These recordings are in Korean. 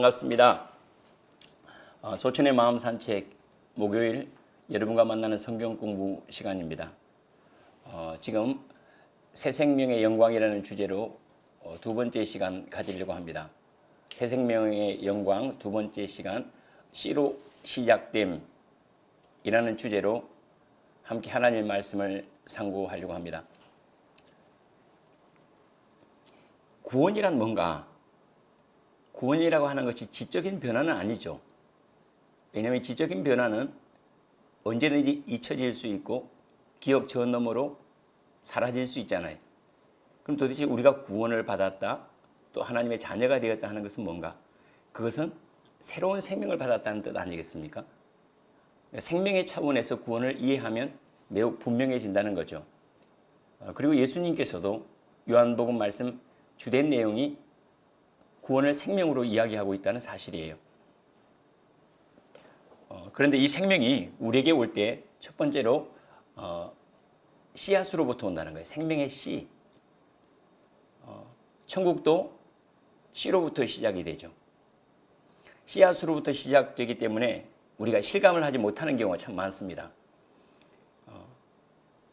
반갑습니다. 소천의 마음 산책 목요일 여러분과 만나는 성경 공부 시간입니다. 지금 새 생명의 영광이라는 주제로 두 번째 시간 가지려고 합니다. 새 생명의 영광 두 번째 시간 C로 시작됨이라는 주제로 함께 하나님의 말씀을 상고하려고 합니다. 구원이란 뭔가? 구원이라고 하는 것이 지적인 변화는 아니죠. 왜냐하면 지적인 변화는 언제든지 잊혀질 수 있고 기억 저 너머로 사라질 수 있잖아요. 그럼 도대체 우리가 구원을 받았다, 또 하나님의 자녀가 되었다 하는 것은 뭔가? 그것은 새로운 생명을 받았다는 뜻 아니겠습니까? 생명의 차원에서 구원을 이해하면 매우 분명해진다는 거죠. 그리고 예수님께서도 요한복음 말씀 주된 내용이 구원을 생명으로 이야기하고 있다는 사실이에요. 그런데 이 생명이 우리에게 올 때 첫 번째로 씨앗으로부터 온다는 거예요. 생명의 씨. 천국도 씨로부터 시작이 되죠. 씨앗으로부터 시작되기 때문에 우리가 실감을 하지 못하는 경우가 참 많습니다.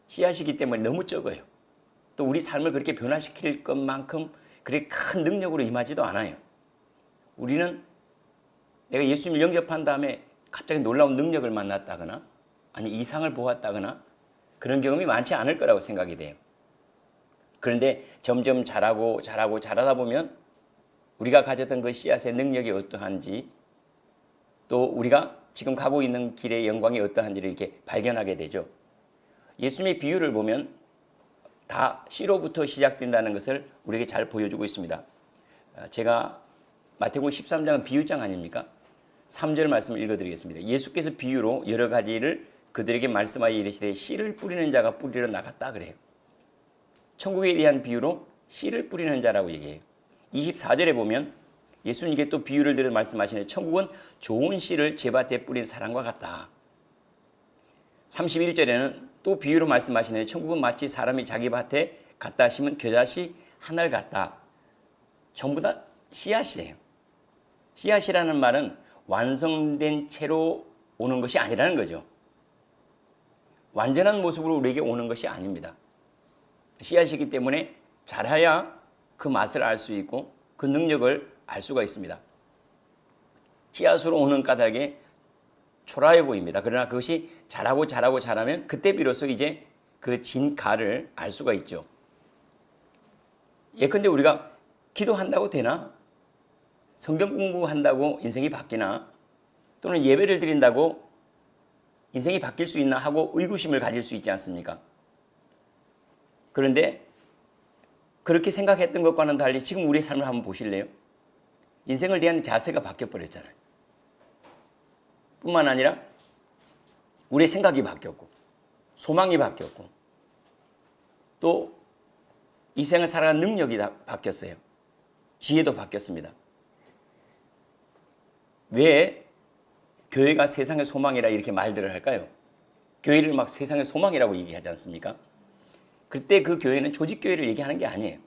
씨앗이기 때문에 너무 적어요. 또 우리 삶을 그렇게 변화시킬 것만큼 그렇게 큰 능력으로 임하지도 않아요. 우리는 내가 예수님을 영접한 다음에 갑자기 놀라운 능력을 만났다거나 아니면 이상을 보았다거나 그런 경험이 많지 않을 거라고 생각이 돼요. 그런데 점점 자라다 보면 우리가 가졌던 그 씨앗의 능력이 어떠한지 또 우리가 지금 가고 있는 길의 영광이 어떠한지를 이렇게 발견하게 되죠. 예수님의 비유를 보면 다 씨로부터 시작된다는 것을 우리에게 잘 보여주고 있습니다. 제가 마태복음 13장은 비유장 아닙니까? 3절 말씀을 읽어드리겠습니다. 예수께서 비유로 여러 가지를 그들에게 말씀하여 이르시되 씨를 뿌리는 자가 뿌리러 나갔다 그래요. 천국에 대한 비유로 씨를 뿌리는 자라고 얘기해요. 24절에 보면 예수님께 또 비유를 들어 말씀하시는 천국은 좋은 씨를 제 밭에 뿌린 사람과 같다. 31절에는 또 비유로 말씀하시는 천국은 마치 사람이 자기 밭에 갖다 심은 겨자씨 하나를 갖다. 전부 다 씨앗이에요. 씨앗이라는 말은 완성된 채로 오는 것이 아니라는 거죠. 완전한 모습으로 우리에게 오는 것이 아닙니다. 씨앗이기 때문에 자라야 그 맛을 알 수 있고 그 능력을 알 수가 있습니다. 씨앗으로 오는 까닭에 초라해 보입니다. 그러나 그것이 자라면 그때 비로소 이제 그 진가를 알 수가 있죠. 예컨대 우리가 기도한다고 되나? 성경 공부한다고 인생이 바뀌나? 또는 예배를 드린다고 인생이 바뀔 수 있나 하고 의구심을 가질 수 있지 않습니까? 그런데 그렇게 생각했던 것과는 달리 지금 우리의 삶을 한번 보실래요? 인생을 대한 자세가 바뀌어버렸잖아요. 뿐만 아니라 우리의 생각이 바뀌었고 소망이 바뀌었고 또 이 생을 살아가는 능력이 다 바뀌었어요. 지혜도 바뀌었습니다. 왜 교회가 세상의 소망이라 이렇게 말들을 할까요? 교회를 막 세상의 소망이라고 얘기하지 않습니까? 그때 그 교회는 조직교회를 얘기하는 게 아니에요.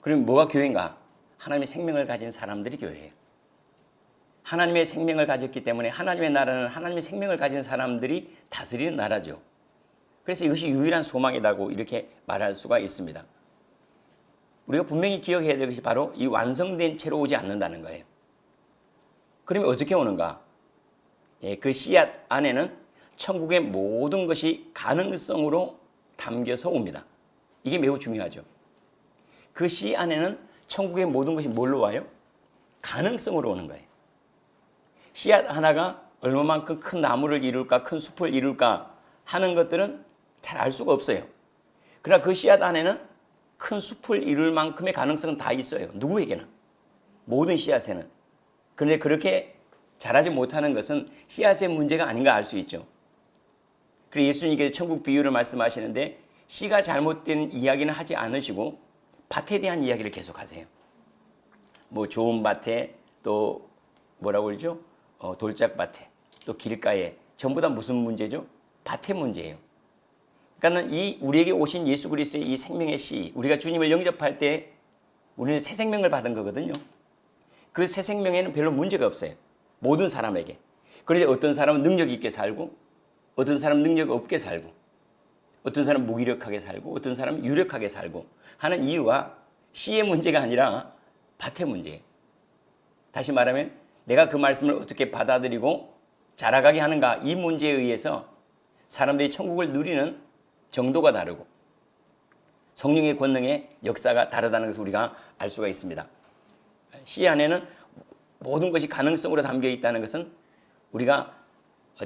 그럼 뭐가 교회인가? 하나님의 생명을 가진 사람들이 교회예요. 하나님의 생명을 가졌기 때문에 하나님의 나라는 하나님의 생명을 가진 사람들이 다스리는 나라죠. 그래서 이것이 유일한 소망이라고 이렇게 말할 수가 있습니다. 우리가 분명히 기억해야 될 것이 바로 이 완성된 채로 오지 않는다는 거예요. 그러면 어떻게 오는가? 그 씨앗 안에는 천국의 모든 것이 가능성으로 담겨서 옵니다. 이게 매우 중요하죠. 그 씨 안에는 천국의 모든 것이 뭘로 와요? 가능성으로 오는 거예요. 씨앗 하나가 얼마만큼 큰 나무를 이룰까, 큰 숲을 이룰까 하는 것들은 잘 알 수가 없어요. 그러나 그 씨앗 안에는 큰 숲을 이룰 만큼의 가능성은 다 있어요. 누구에게나. 모든 씨앗에는. 그런데 그렇게 자라지 못하는 것은 씨앗의 문제가 아닌가 알 수 있죠. 그래서 예수님께서 천국 비유를 말씀하시는데 씨가 잘못된 이야기는 하지 않으시고 밭에 대한 이야기를 계속하세요. 뭐 좋은 밭에 또 뭐라고 그러죠? 돌짝밭에 또 길가에 전부 다 무슨 문제죠? 밭의 문제예요. 그러니까 이 우리에게 오신 예수 그리스도의 이 생명의 씨, 우리가 주님을 영접할 때 우리는 새 생명을 받은 거거든요. 그 새 생명에는 별로 문제가 없어요. 모든 사람에게. 그런데 어떤 사람은 능력 있게 살고 어떤 사람은 능력 없게 살고 어떤 사람은 무기력하게 살고 어떤 사람은 유력하게 살고 하는 이유가 씨의 문제가 아니라 밭의 문제예요. 다시 말하면 내가 그 말씀을 어떻게 받아들이고 자라가게 하는가, 이 문제에 의해서 사람들이 천국을 누리는 정도가 다르고 성령의 권능의 역사가 다르다는 것을 우리가 알 수가 있습니다. 씨 안에는 모든 것이 가능성으로 담겨 있다는 것은 우리가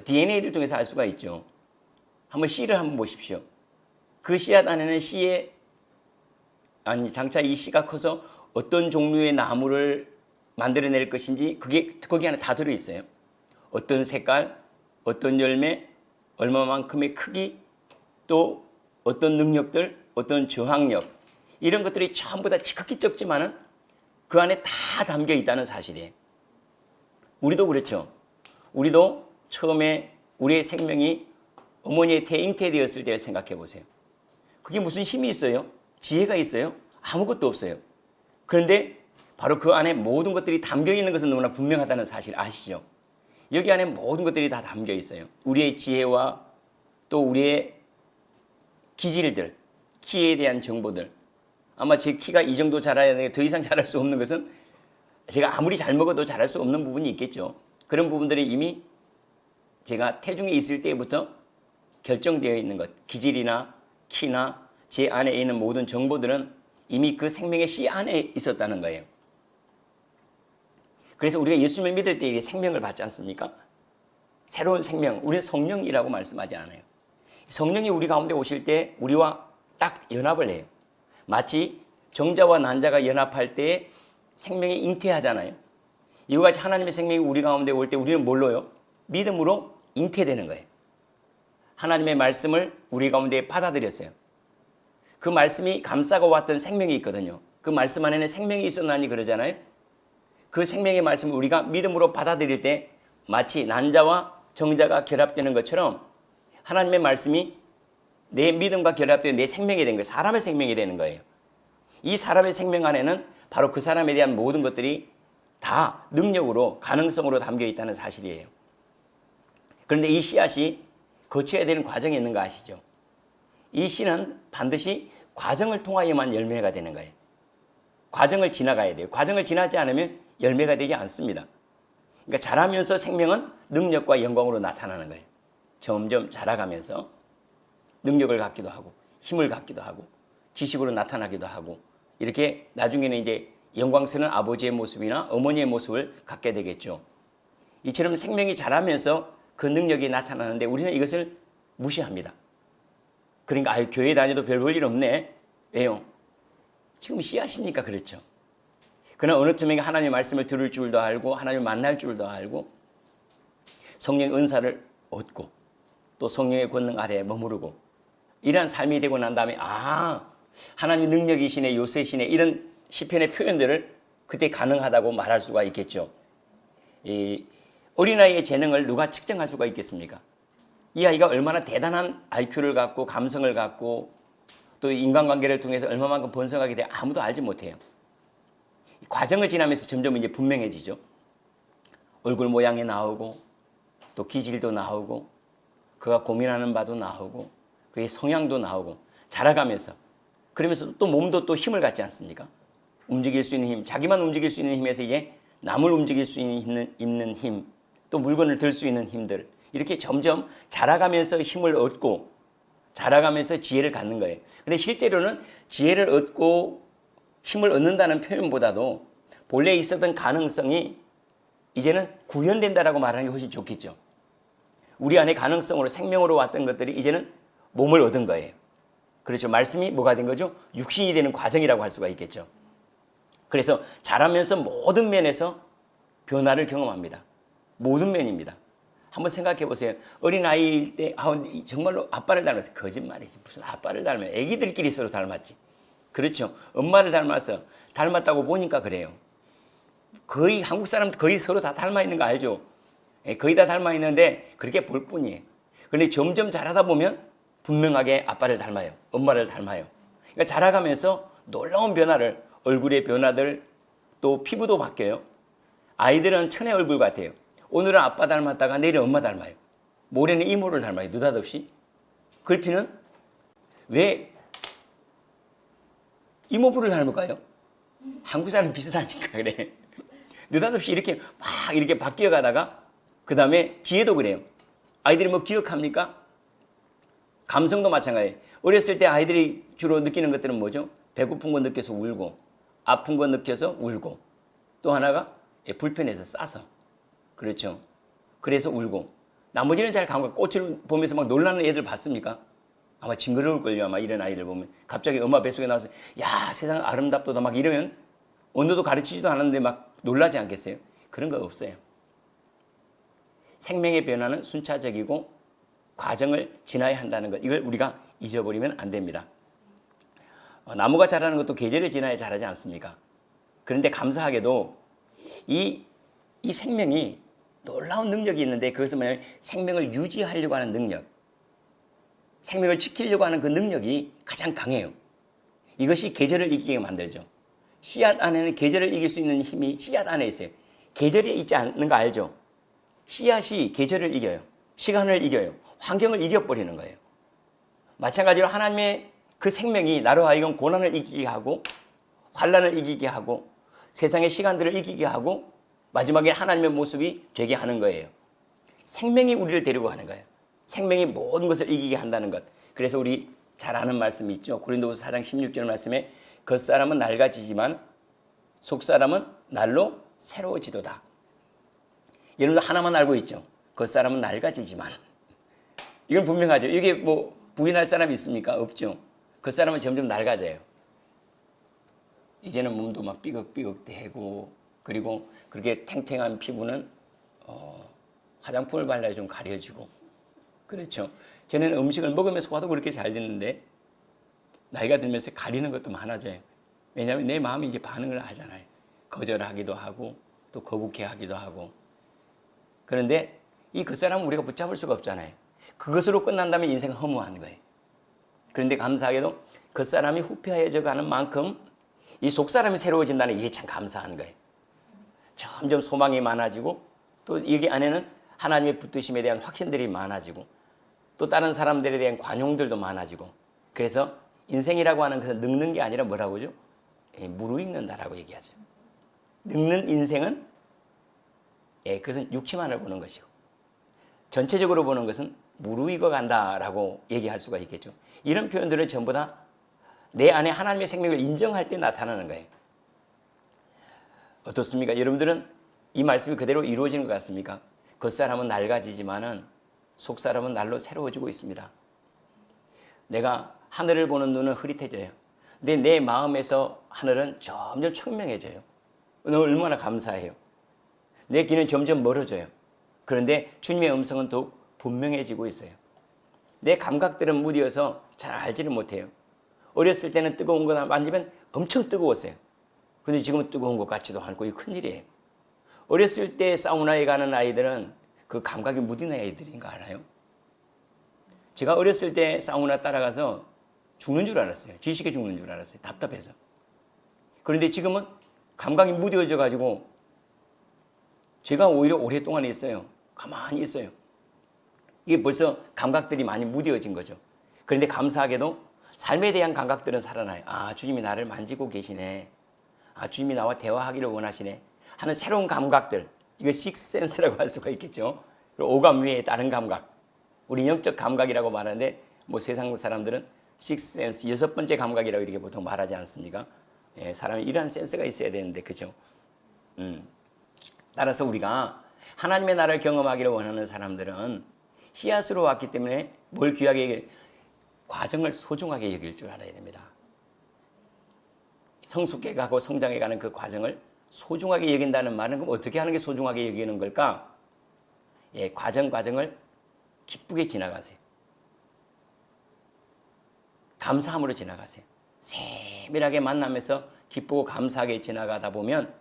DNA를 통해서 알 수가 있죠. 한번 씨를 한번 보십시오. 그 씨앗 안에는 장차 이 씨가 커서 어떤 종류의 나무를 만들어낼 것인지 그게 거기 안에 다 들어있어요. 어떤 색깔, 어떤 열매, 얼마만큼의 크기, 또 어떤 능력들, 어떤 저항력, 이런 것들이 전부 다 지극히 적지만은 그 안에 다 담겨 있다는 사실이에요. 우리도 그렇죠. 우리도 처음에 우리의 생명이 어머니의 태에 잉태되었을 때를 생각해 보세요. 그게 무슨 힘이 있어요? 지혜가 있어요? 아무것도 없어요. 그런데 바로 그 안에 모든 것들이 담겨 있는 것은 너무나 분명하다는 사실 아시죠? 여기 안에 모든 것들이 다 담겨 있어요. 우리의 지혜와 또 우리의 기질들, 키에 대한 정보들. 아마 제 키가 이 정도 자라야 되는데 더 이상 자랄 수 없는 것은 제가 아무리 잘 먹어도 자랄 수 없는 부분이 있겠죠. 그런 부분들이 이미 제가 태중에 있을 때부터 결정되어 있는 것, 기질이나 키나 제 안에 있는 모든 정보들은 이미 그 생명의 씨 안에 있었다는 거예요. 그래서 우리가 예수님을 믿을 때 생명을 받지 않습니까? 새로운 생명, 우리는 성령이라고 말씀하지 않아요. 성령이 우리 가운데 오실 때 우리와 딱 연합을 해요. 마치 정자와 난자가 연합할 때 생명이 잉태하잖아요. 이와 같이 하나님의 생명이 우리 가운데 올 때 우리는 뭘로요? 믿음으로 잉태되는 거예요. 하나님의 말씀을 우리 가운데 받아들였어요. 그 말씀이 감싸고 왔던 생명이 있거든요. 그 말씀 안에는 생명이 있었나니 그러잖아요. 그 생명의 말씀을 우리가 믿음으로 받아들일 때 마치 난자와 정자가 결합되는 것처럼 하나님의 말씀이 내 믿음과 결합되어 내 생명이 된 거예요. 사람의 생명이 되는 거예요. 이 사람의 생명 안에는 바로 그 사람에 대한 모든 것들이 다 능력으로 가능성으로 담겨 있다는 사실이에요. 그런데 이 씨앗이 거쳐야 되는 과정이 있는 거 아시죠? 이 씨는 반드시 과정을 통하여만 열매가 되는 거예요. 과정을 지나가야 돼요. 과정을 지나지 않으면 열매가 되지 않습니다. 그러니까 자라면서 생명은 능력과 영광으로 나타나는 거예요. 점점 자라가면서 능력을 갖기도 하고 힘을 갖기도 하고 지식으로 나타나기도 하고 이렇게 나중에는 이제 영광스러운 아버지의 모습이나 어머니의 모습을 갖게 되겠죠. 이처럼 생명이 자라면서 그 능력이 나타나는데 우리는 이것을 무시합니다. 그러니까 교회 다녀도 별 볼 일 없네. 왜요? 지금 씨앗이니까 그렇죠. 그러나 어느 틈에 하나님의 말씀을 들을 줄도 알고 하나님을 만날 줄도 알고 성령의 은사를 얻고 또 성령의 권능 아래에 머무르고 이러한 삶이 되고 난 다음에 하나님 능력이시네 요새시네 이런 시편의 표현들을 그때 가능하다고 말할 수가 있겠죠. 이 어린아이의 재능을 누가 측정할 수가 있겠습니까? 이 아이가 얼마나 대단한 IQ를 갖고 감성을 갖고 또 인간관계를 통해서 얼마만큼 번성하게 돼 아무도 알지 못해요. 과정을 지나면서 점점 이제 분명해지죠. 얼굴 모양이 나오고 또 기질도 나오고 그가 고민하는 바도 나오고 그의 성향도 나오고 자라가면서 그러면서 또 몸도 또 힘을 갖지 않습니까? 움직일 수 있는 힘, 자기만 움직일 수 있는 힘에서 이제 남을 움직일 수 있는 힘, 또 물건을 들 수 있는 힘들 이렇게 점점 자라가면서 힘을 얻고 자라가면서 지혜를 갖는 거예요. 근데 실제로는 지혜를 얻고 힘을 얻는다는 표현보다도 본래 있었던 가능성이 이제는 구현된다라고 말하는 게 훨씬 좋겠죠. 우리 안에 가능성으로 생명으로 왔던 것들이 이제는 몸을 얻은 거예요. 그렇죠. 말씀이 뭐가 된 거죠? 육신이 되는 과정이라고 할 수가 있겠죠. 그래서 자라면서 모든 면에서 변화를 경험합니다. 모든 면입니다. 한번 생각해 보세요. 어린아이일 때 정말로 아빠를 닮았어요. 거짓말이지. 무슨 아빠를 닮아요. 애기들끼리 서로 닮았지. 그렇죠. 엄마를 닮았다고 보니까 그래요. 거의 한국 사람 거의 서로 다 닮아 있는 거 알죠? 거의 다 닮아 있는데 그렇게 볼 뿐이에요. 그런데 점점 자라다 보면 분명하게 아빠를 닮아요. 엄마를 닮아요. 그러니까 자라가면서 놀라운 변화를 얼굴의 변화들 또 피부도 바뀌어요. 아이들은 천의 얼굴 같아요. 오늘은 아빠 닮았다가 내일은 엄마 닮아요. 모레는 이모를 닮아요. 느닷없이. 글피는 왜 이모부를 닮을까요? 한국 사람 비슷하니까 그래. 느닷없이 이렇게 막 이렇게 바뀌어 가다가 그 다음에 지혜도 그래요. 아이들이 뭐 기억합니까? 감성도 마찬가지예요. 어렸을 때 아이들이 주로 느끼는 것들은 뭐죠? 배고픈 거 느껴서 울고, 아픈 거 느껴서 울고, 또 하나가 불편해서 싸서. 그렇죠. 그래서 울고. 나머지는 잘 감각, 꽃을 보면서 막 놀라는 애들 봤습니까? 아마 징그러울걸요. 아마 이런 아이들 보면. 갑자기 엄마 뱃속에 나와서 야, 세상 아름답도다 막 이러면 언어도 가르치지도 않았는데 막 놀라지 않겠어요? 그런 거 없어요. 생명의 변화는 순차적이고 과정을 지나야 한다는 것. 이걸 우리가 잊어버리면 안 됩니다. 나무가 자라는 것도 계절을 지나야 자라지 않습니까? 그런데 감사하게도 이 생명이 놀라운 능력이 있는데 그것은 뭐냐면 생명을 유지하려고 하는 능력, 생명을 지키려고 하는 그 능력이 가장 강해요. 이것이 계절을 이기게 만들죠. 씨앗 안에는 계절을 이길 수 있는 힘이 씨앗 안에 있어요. 계절이 있지 않는 거 알죠? 씨앗이 계절을 이겨요. 시간을 이겨요. 환경을 이겨버리는 거예요. 마찬가지로 하나님의 그 생명이 나로 하여금 고난을 이기게 하고 환난을 이기게 하고 세상의 시간들을 이기게 하고 마지막에 하나님의 모습이 되게 하는 거예요. 생명이 우리를 데리고 가는 거예요. 생명이 모든 것을 이기게 한다는 것. 그래서 우리 잘 아는 말씀이 있죠. 고린도후서 4장 16절 말씀에 겉사람은 낡아지지만 속사람은 날로 새로워지도다. 여러분들 하나만 알고 있죠. 겉사람은 낡아지지만. 이건 분명하죠. 이게 뭐 부인할 사람이 있습니까? 없죠. 겉사람은 점점 낡아져요. 이제는 몸도 막 삐걱삐걱 되고 그리고 그렇게 탱탱한 피부는 화장품을 발라야 좀 가려지고 그렇죠. 전에는 음식을 먹으면서 소화도 그렇게 잘 됐는데 나이가 들면서 가리는 것도 많아져요. 왜냐하면 내 마음이 이제 반응을 하잖아요. 거절하기도 하고 또 거북해하기도 하고. 그런데 이 겉사람은 우리가 붙잡을 수가 없잖아요. 그것으로 끝난다면 인생은 허무한 거예요. 그런데 감사하게도 겉사람이 후패해져 가는 만큼 이 속사람이 새로워진다는 이게 참 감사한 거예요. 점점 소망이 많아지고 또 여기 안에는 하나님의 붙드심에 대한 확신들이 많아지고 또 다른 사람들에 대한 관용들도 많아지고 그래서 인생이라고 하는 것은 늙는 게 아니라 뭐라고 하죠? 무르익는다라고 얘기하죠. 늙는 인생은 그것은 육체만을 보는 것이고 전체적으로 보는 것은 무르익어 간다라고 얘기할 수가 있겠죠. 이런 표현들을 전부 다 내 안에 하나님의 생명을 인정할 때 나타나는 거예요. 어떻습니까? 여러분들은 이 말씀이 그대로 이루어지는 것 같습니까? 겉사람은 낡아지지만은 속사람은 날로 새로워지고 있습니다. 내가 하늘을 보는 눈은 흐릿해져요. 근데 내 마음에서 하늘은 점점 청명해져요. 얼마나 감사해요. 내 귀는 점점 멀어져요. 그런데 주님의 음성은 더욱 분명해지고 있어요. 내 감각들은 무뎌서 잘 알지를 못해요. 어렸을 때는 뜨거운 거 만지면 엄청 뜨거웠어요. 근데 지금은 뜨거운 것 같지도 않고 이게 큰일이에요. 어렸을 때 사우나에 가는 아이들은 그 감각이 무딘 아이들인 거 알아요? 제가 어렸을 때 사우나 따라가서 죽는 줄 알았어요. 지식에 죽는 줄 알았어요. 답답해서. 그런데 지금은 감각이 무뎌져 가지고 제가 오히려 오랫동안 있어요. 가만히 있어요. 이게 벌써 감각들이 많이 무뎌진 거죠. 그런데 감사하게도 삶에 대한 감각들은 살아나요. 아, 주님이 나를 만지고 계시네. 아, 주님이 나와 대화하기를 원하시네. 하는 새로운 감각들. 이거 식스센스라고 할 수가 있겠죠. 그리고 오감 외에 다른 감각. 우리 영적 감각이라고 말하는데 뭐 세상 사람들은 식스센스, 6번째 감각이라고 이렇게 보통 말하지 않습니까? 사람이 이러한 센스가 있어야 되는데 그죠? 따라서 우리가 하나님의 나라를 경험하기를 원하는 사람들은 씨앗으로 왔기 때문에 뭘 귀하게 과정을 소중하게 여길 줄 알아야 됩니다. 성숙해 가고 성장해 가는 그 과정을 소중하게 여긴다는 말은 그럼 어떻게 하는 게 소중하게 여기는 걸까? 과정을 기쁘게 지나가세요. 감사함으로 지나가세요. 세밀하게 만나면서 기쁘고 감사하게 지나가다 보면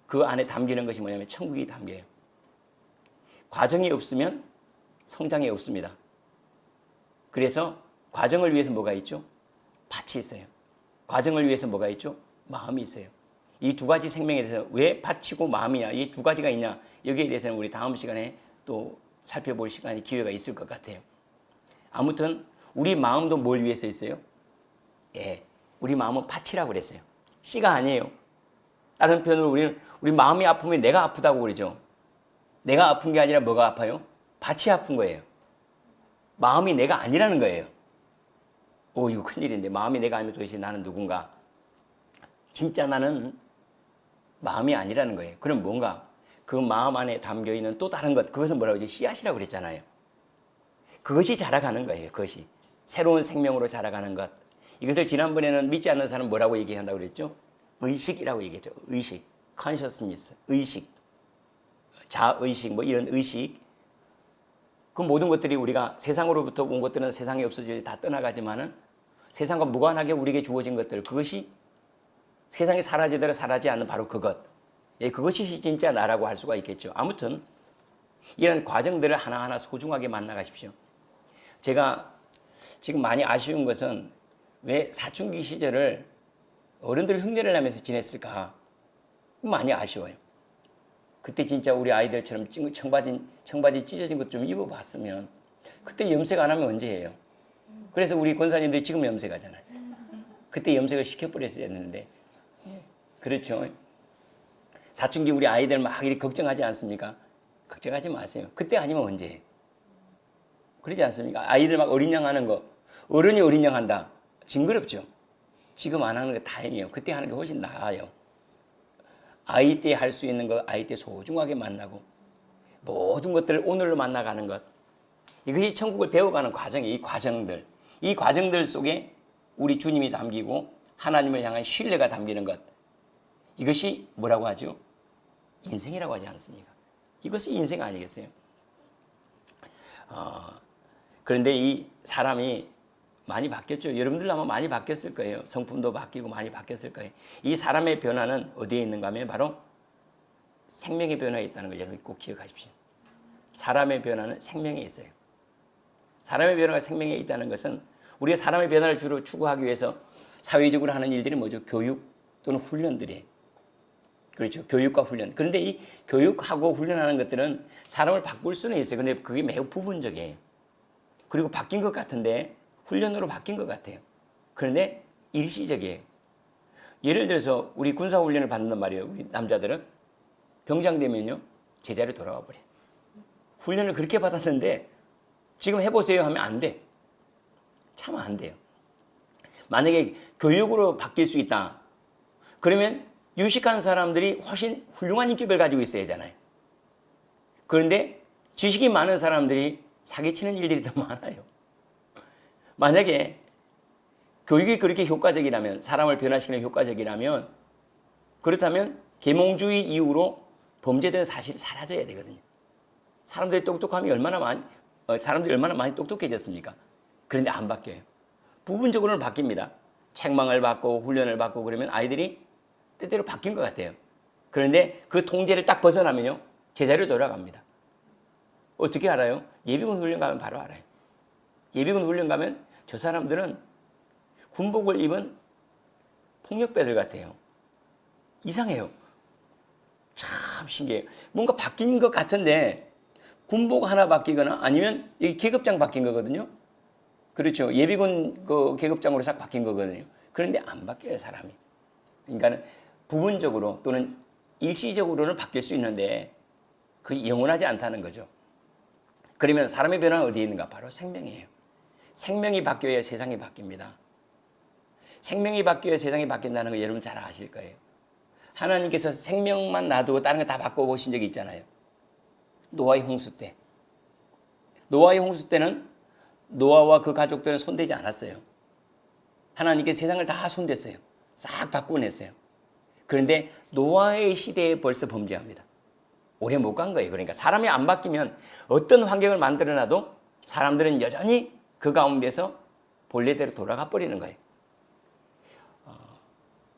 그 안에 담기는 것이 뭐냐면 천국이 담겨요. 과정이 없으면 성장이 없습니다. 그래서 과정을 위해서 뭐가 있죠? 밭이 있어요. 과정을 위해서 뭐가 있죠? 마음이 있어요. 이 두 가지 생명에 대해서 왜 바치고 마음이냐, 이 두 가지가 있냐, 여기에 대해서는 우리 다음 시간에 또 살펴볼 시간이 기회가 있을 것 같아요. 아무튼 우리 마음도 뭘 위해서 있어요? 예, 우리 마음은 밭이라고 그랬어요. 씨가 아니에요. 다른 편으로 우리 마음이 아프면 내가 아프다고 그러죠. 내가 아픈 게 아니라 뭐가 아파요? 밭이 아픈 거예요. 마음이 내가 아니라는 거예요. 오, 이거 큰일인데. 마음이 내가 아니면 도대체 나는 누군가? 진짜 나는 마음이 아니라는 거예요. 그럼 뭔가 그 마음 안에 담겨있는 또 다른 것, 그것은 뭐라고 하지? 씨앗이라고 그랬잖아요. 그것이 자라가는 거예요. 그것이 새로운 생명으로 자라가는 것. 이것을 지난번에는 믿지 않는 사람은 뭐라고 얘기한다고 그랬죠? 의식이라고 얘기했죠. 의식, consciousness, 의식, 자의식, 뭐 이런 의식. 그 모든 것들이 우리가 세상으로부터 온 것들은 세상에 없어질 다 떠나가지만은 세상과 무관하게 우리에게 주어진 것들, 그것이 세상이 사라지더라도 사라지지 않는 바로 그것. 예, 그것이 진짜 나라고 할 수가 있겠죠. 아무튼 이런 과정들을 하나하나 소중하게 만나가십시오. 제가 지금 많이 아쉬운 것은 왜 사춘기 시절을 어른들 흉내를 내면서 지냈을까? 많이 아쉬워요. 그때 진짜 우리 아이들처럼 청바지 찢어진 것 좀 입어봤으면, 그때 염색 안 하면 언제 해요? 그래서 우리 권사님들이 지금 염색하잖아요. 그때 염색을 시켜버렸어야 했는데. 그렇죠. 사춘기 우리 아이들 막 이렇게 걱정하지 않습니까? 걱정하지 마세요. 그때 아니면 언제 해? 그러지 않습니까? 아이들 막 어린 양 하는 거, 어른이 어린 양 한다. 징그럽죠. 지금 안 하는 게 다행이에요. 그때 하는 게 훨씬 나아요. 아이 때 할 수 있는 거 아이 때 소중하게 만나고 모든 것들을 오늘로 만나가는 것, 이것이 천국을 배워가는 과정이에요. 이 과정들 속에 우리 주님이 담기고 하나님을 향한 신뢰가 담기는 것, 이것이 뭐라고 하죠? 인생이라고 하지 않습니까? 이것이 인생 아니겠어요? 그런데 이 사람이 많이 바뀌었죠. 여러분들도 아마 많이 바뀌었을 거예요. 성품도 바뀌고 많이 바뀌었을 거예요. 이 사람의 변화는 어디에 있는가 하면 바로 생명의 변화에 있다는 걸 여러분이 꼭 기억하십시오. 사람의 변화는 생명에 있어요. 사람의 변화가 생명에 있다는 것은 우리가 사람의 변화를 주로 추구하기 위해서 사회적으로 하는 일들이 뭐죠? 교육 또는 훈련들이에요. 그렇죠. 교육과 훈련. 그런데 이 교육하고 훈련하는 것들은 사람을 바꿀 수는 있어요. 그런데 그게 매우 부분적이에요. 그리고 바뀐 것 같은데 훈련으로 바뀐 것 같아요. 그런데 일시적이에요. 예를 들어서 우리 군사훈련을 받는단 말이에요. 우리 남자들은 병장되면요 제자리로 돌아와 버려요. 훈련을 그렇게 받았는데 지금 해보세요 하면 안 돼. 참 안 돼요. 만약에 교육으로 바뀔 수 있다. 그러면 유식한 사람들이 훨씬 훌륭한 인격을 가지고 있어야 하잖아요. 그런데 지식이 많은 사람들이 사기치는 일들이 더 많아요. 만약에 교육이 그렇게 효과적이라면, 사람을 변화시키는 효과적이라면, 그렇다면 계몽주의 이후로 범죄들은 사실 사라져야 되거든요. 사람들이 똑똑함이 사람들이 얼마나 많이 똑똑해졌습니까? 그런데 안 바뀌어요. 부분적으로는 바뀝니다. 책망을 받고 훈련을 받고 그러면 아이들이 때때로 바뀐 것 같아요. 그런데 그 통제를 딱 벗어나면요 제자리로 돌아갑니다. 어떻게 알아요? 예비군 훈련 가면 바로 알아요. 예비군 훈련 가면 저 사람들은 군복을 입은 폭력배들 같아요. 이상해요. 참 신기해요. 뭔가 바뀐 것 같은데 군복 하나 바뀌거나 아니면 여기 계급장 바뀐 거거든요. 그렇죠. 예비군 그 계급장으로 싹 바뀐 거거든요. 그런데 안 바뀌어요, 사람이. 그러니까 부분적으로 또는 일시적으로는 바뀔 수 있는데 그게 영원하지 않다는 거죠. 그러면 사람의 변화는 어디에 있는가? 바로 생명이에요. 생명이 바뀌어야 세상이 바뀝니다. 생명이 바뀌어야 세상이 바뀐다는 거 여러분 잘 아실 거예요. 하나님께서 생명만 놔두고 다른 거 다 바꿔보신 적이 있잖아요. 노아의 홍수 때. 노아의 홍수 때는 노아와 그 가족들은 손대지 않았어요. 하나님께 세상을 다 손댔어요. 싹 바꾸어냈어요. 그런데 노아의 시대에 벌써 범죄합니다. 오래 못 간 거예요. 그러니까 사람이 안 바뀌면 어떤 환경을 만들어놔도 사람들은 여전히 그 가운데서 본래대로 돌아가 버리는 거예요.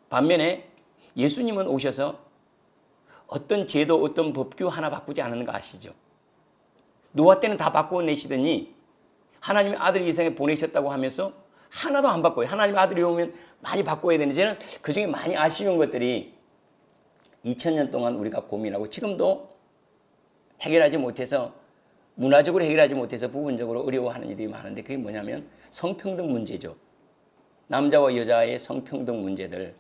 반면에 예수님은 오셔서 어떤 제도, 어떤 법규 하나 바꾸지 않는 거 아시죠? 노아 때는 다 바꿔내시더니 하나님의 아들을 이 세상에 보내셨다고 하면서 하나도 안 바꿔요. 하나님의 아들이 오면 많이 바꿔야 되는데 저는 그중에 많이 아쉬운 것들이 2000년 동안 우리가 고민하고 지금도 해결하지 못해서 문화적으로 해결하지 못해서 부분적으로 어려워하는 일이 많은데 그게 뭐냐면 성평등 문제죠. 남자와 여자의 성평등 문제들.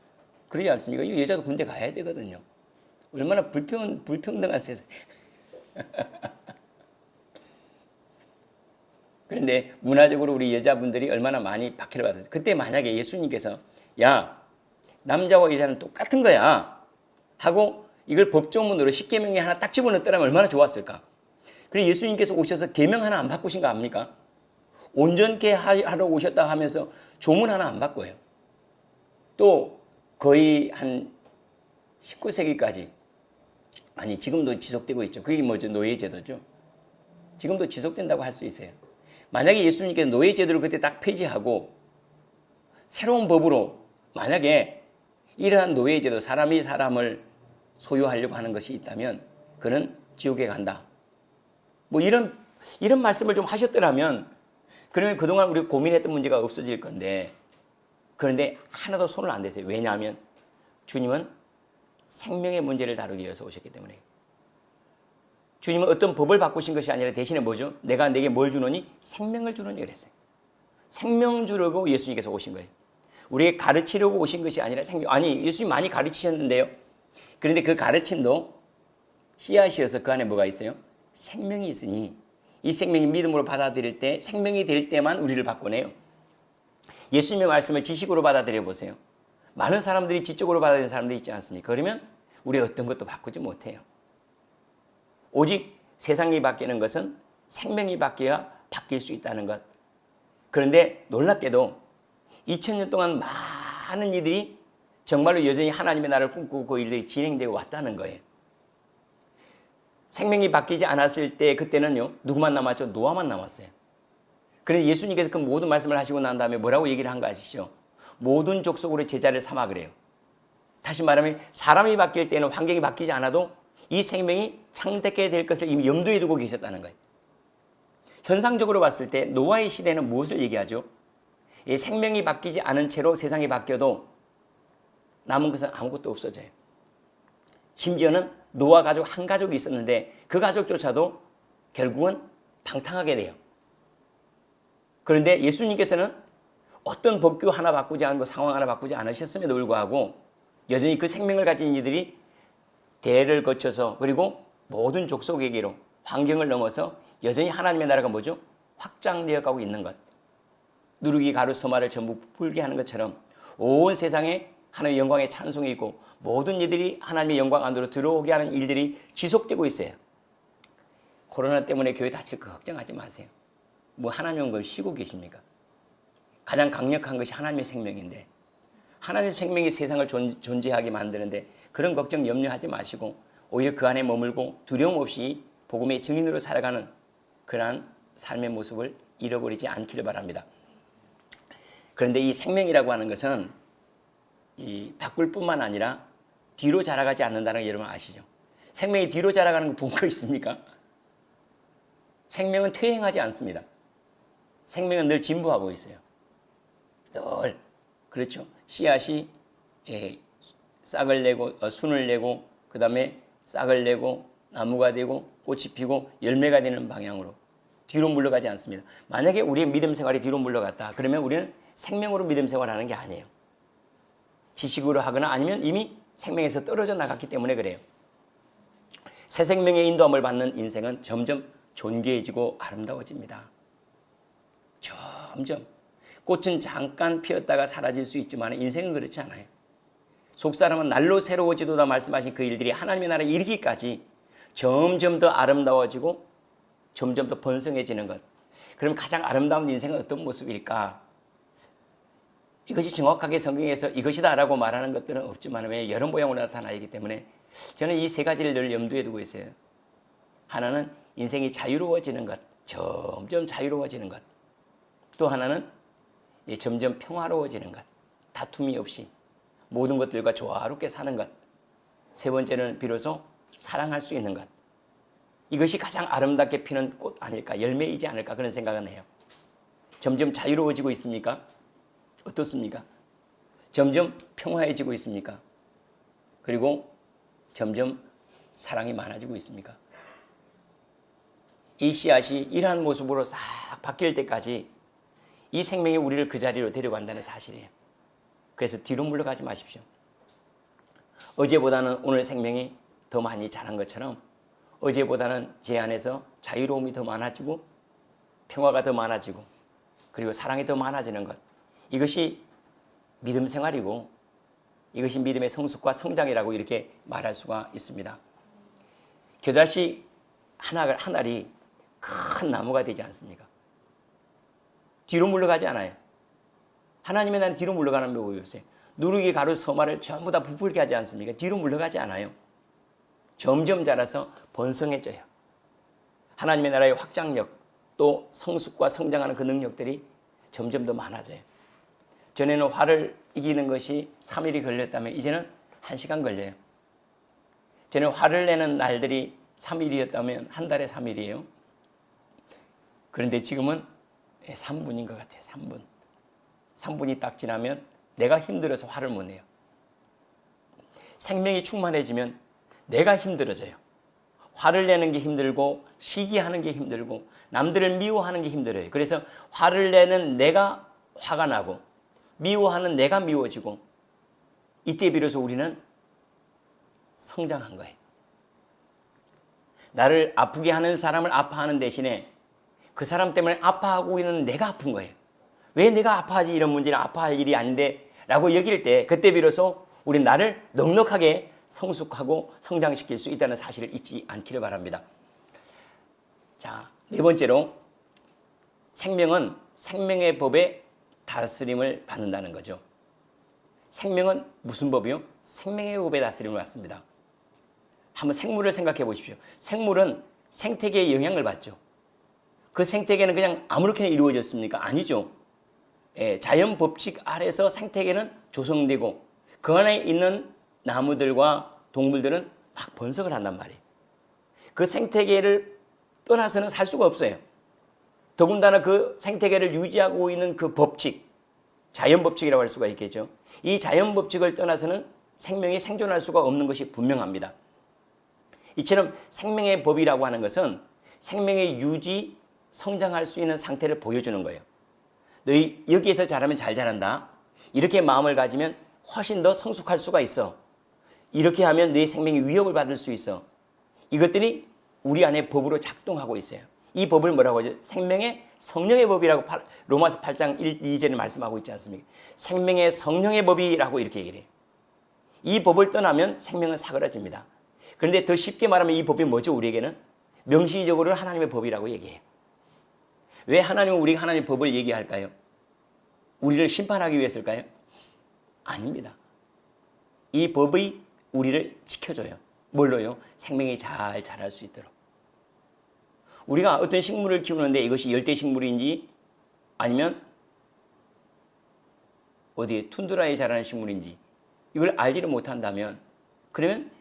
그러지 않습니까? 여자도 군대 가야 되거든요. 얼마나 불평등한 세상. 그런데 문화적으로 우리 여자분들이 얼마나 많이 박해를 받았어요. 그때 만약에 예수님께서 야, 남자와 여자는 똑같은 거야 하고 이걸 법조문으로 십계명에 하나 딱 집어넣었더라면 얼마나 좋았을까. 그리고 예수님께서 오셔서 계명 하나 안 바꾸신 거 압니까? 온전케 하러 오셨다 하면서 조문 하나 안 바꿔요. 또 거의 한 19세기까지 아니 지금도 지속되고 있죠. 그게 뭐죠? 노예제도죠. 지금도 지속된다고 할 수 있어요. 만약에 예수님께서 노예제도를 그때 딱 폐지하고 새로운 법으로 만약에 이러한 노예제도 사람이 사람을 소유하려고 하는 것이 있다면 그는 지옥에 간다. 뭐 이런 말씀을 좀 하셨더라면 그러면 그동안 우리가 고민했던 문제가 없어질 건데 그런데 하나도 손을 안 대세요. 왜냐하면 주님은 생명의 문제를 다루기 위해서 오셨기 때문에 주님은 어떤 법을 바꾸신 것이 아니라 대신에 뭐죠? 내가 내게 뭘 주노니? 생명을 주노니 그랬어요. 생명 주려고 예수님께서 오신 거예요. 우리에게 가르치려고 오신 것이 아니라 아니 예수님 많이 가르치셨는데요. 그런데 그 가르침도 씨앗이어서 그 안에 뭐가 있어요? 생명이 있으니 이 생명이 믿음으로 받아들일 때 생명이 될 때만 우리를 바꾸네요. 예수님의 말씀을 지식으로 받아들여 보세요. 많은 사람들이 지적으로 받아들이는 사람들이 있지 않습니까? 그러면 우리 어떤 것도 바꾸지 못해요. 오직 세상이 바뀌는 것은 생명이 바뀌어야 바뀔 수 있다는 것. 그런데 놀랍게도 2000년 동안 많은 이들이 정말로 여전히 하나님의 나라를 꿈꾸고 그 일들이 진행되어 왔다는 거예요. 생명이 바뀌지 않았을 때 그때는요. 누구만 남았죠? 노아만 남았어요. 그런데 예수님께서 그 모든 말씀을 하시고 난 다음에 뭐라고 얘기를 한 거 아시죠? 모든 족속으로 제자를 삼아 그래요. 다시 말하면 사람이 바뀔 때는 환경이 바뀌지 않아도 이 생명이 창대하게 될 것을 이미 염두에 두고 계셨다는 거예요. 현상적으로 봤을 때 노아의 시대는 무엇을 얘기하죠? 이 생명이 바뀌지 않은 채로 세상이 바뀌어도 남은 것은 아무것도 없어져요. 심지어는 노아 가족 한 가족이 있었는데 그 가족조차도 결국은 방탕하게 돼요. 그런데 예수님께서는 어떤 법규 하나 바꾸지 않고 상황 하나 바꾸지 않으셨음에도 불구하고 여전히 그 생명을 가진 이들이 대를 거쳐서 그리고 모든 족속에게로 환경을 넘어서 여전히 하나님의 나라가 뭐죠? 확장되어 가고 있는 것. 누룩이 가루 서마를 전부 불게 하는 것처럼 온 세상에 하나님의 영광의 찬송이 있고 모든 이들이 하나님의 영광 안으로 들어오게 하는 일들이 지속되고 있어요. 코로나 때문에 교회 다칠 거 걱정하지 마세요. 뭐 하나님은 그걸 쉬고 계십니까? 가장 강력한 것이 하나님의 생명인데 하나님의 생명이 세상을 존재하게 만드는데 그런 걱정 염려하지 마시고 오히려 그 안에 머물고 두려움 없이 복음의 증인으로 살아가는 그러한 삶의 모습을 잃어버리지 않기를 바랍니다. 그런데 이 생명이라고 하는 것은 이 바꿀 뿐만 아니라 뒤로 자라가지 않는다는 걸 여러분 아시죠? 생명이 뒤로 자라가는 거 본 거 있습니까? 생명은 퇴행하지 않습니다. 생명은 늘 진보하고 있어요. 늘 그렇죠. 씨앗이 싹을 내고 순을 내고 그 다음에 싹을 내고 나무가 되고 꽃이 피고 열매가 되는 방향으로 뒤로 물러가지 않습니다. 만약에 우리의 믿음 생활이 뒤로 물러갔다 그러면 우리는 생명으로 믿음 생활하는 게 아니에요. 지식으로 하거나 아니면 이미 생명에서 떨어져 나갔기 때문에 그래요. 새 생명의 인도함을 받는 인생은 점점 존귀해지고 아름다워집니다. 점점. 꽃은 잠깐 피었다가 사라질 수 있지만 인생은 그렇지 않아요. 속사람은 날로 새로워지도다 말씀하신 그 일들이 하나님의 나라에 이르기까지 점점 더 아름다워지고 점점 더 번성해지는 것. 그럼 가장 아름다운 인생은 어떤 모습일까? 이것이 정확하게 성경에서 이것이다라고 말하는 것들은 없지만 왜 여러 모양으로 나타나기 때문에 저는 이 세 가지를 늘 염두에 두고 있어요. 하나는 인생이 자유로워지는 것, 점점 자유로워지는 것. 또 하나는 점점 평화로워지는 것, 다툼이 없이 모든 것들과 조화롭게 사는 것. 세 번째는 비로소 사랑할 수 있는 것. 이것이 가장 아름답게 피는 꽃 아닐까, 열매이지 않을까 그런 생각은 해요. 점점 자유로워지고 있습니까? 어떻습니까? 점점 평화해지고 있습니까? 그리고 점점 사랑이 많아지고 있습니까? 이 씨앗이 이러한 모습으로 싹 바뀔 때까지 이 생명이 우리를 그 자리로 데려간다는 사실이에요. 그래서 뒤로 물러가지 마십시오. 어제보다는 오늘 생명이 더 많이 자란 것처럼 어제보다는 제 안에서 자유로움이 더 많아지고 평화가 더 많아지고 그리고 사랑이 더 많아지는 것, 이것이 믿음 생활이고 이것이 믿음의 성숙과 성장이라고 이렇게 말할 수가 있습니다. 겨자씨 한 알이 큰 나무가 되지 않습니까? 뒤로 물러가지 않아요. 하나님의 나라는 뒤로 물러가는 거 보세요. 누르기, 가루, 서말을 전부 다 부풀게 하지 않습니까? 뒤로 물러가지 않아요. 점점 자라서 번성해져요. 하나님의 나라의 확장력, 또 성숙과 성장하는 그 능력들이 점점 더 많아져요. 전에는 화를 이기는 것이 3일이 걸렸다면 이제는 1시간 걸려요. 전에 화를 내는 날들이 3일이었다면 한 달에 3일이에요. 그런데 지금은 3분인 것 같아요. 3분. 3분이 딱 지나면 내가 힘들어서 화를 못 내요. 생명이 충만해지면 내가 힘들어져요. 화를 내는 게 힘들고 시기하는 게 힘들고 남들을 미워하는 게 힘들어요. 그래서 화를 내는 내가 화가 나고 미워하는 내가 미워지고 이때 비로소 우리는 성장한 거예요. 나를 아프게 하는 사람을 아파하는 대신에 그 사람 때문에 아파하고 있는 내가 아픈 거예요. 왜 내가 아파하지? 이런 문제는 아파할 일이 아닌데 라고 여길 때 그때 비로소 우리는 나를 넉넉하게 성숙하고 성장시킬 수 있다는 사실을 잊지 않기를 바랍니다. 자, 네 번째로 생명은 생명의 법에 다스림을 받는다는 거죠. 생명은 무슨 법이요? 생명의 법에 다스림을 받습니다. 한번 생물을 생각해 보십시오. 생물은 생태계의 영향을 받죠. 그 생태계는 그냥 아무렇게나 이루어졌습니까? 아니죠. 자연 법칙 아래서 생태계는 조성되고 그 안에 있는 나무들과 동물들은 막 번성을 한단 말이에요. 그 생태계를 떠나서는 살 수가 없어요. 더군다나 그 생태계를 유지하고 있는 그 법칙, 자연 법칙이라고 할 수가 있겠죠. 이 자연 법칙을 떠나서는 생명이 생존할 수가 없는 것이 분명합니다. 이처럼 생명의 법이라고 하는 것은 생명의 유지, 성장할 수 있는 상태를 보여주는 거예요. 너희 여기에서 자라면 잘 자란다. 이렇게 마음을 가지면 훨씬 더 성숙할 수가 있어. 이렇게 하면 너희 생명이 위협을 받을 수 있어. 이것들이 우리 안에 법으로 작동하고 있어요. 이 법을 뭐라고 하죠? 생명의 성령의 법이라고 로마서 8장 1, 2절에 말씀하고 있지 않습니까? 생명의 성령의 법이라고 이렇게 얘기를 해요. 이 법을 떠나면 생명은 사그라집니다. 그런데 더 쉽게 말하면 이 법이 뭐죠? 우리에게는 명시적으로는 하나님의 법이라고 얘기해요. 왜 하나님은 우리가 하나님의 법을 얘기할까요? 우리를 심판하기 위해서일까요? 아닙니다. 이 법이 우리를 지켜줘요. 뭘로요? 생명이 잘 자랄 수 있도록. 우리가 어떤 식물을 키우는데 이것이 열대 식물인지 아니면 어디에 툰드라에 자라는 식물인지 이걸 알지를 못한다면 그러면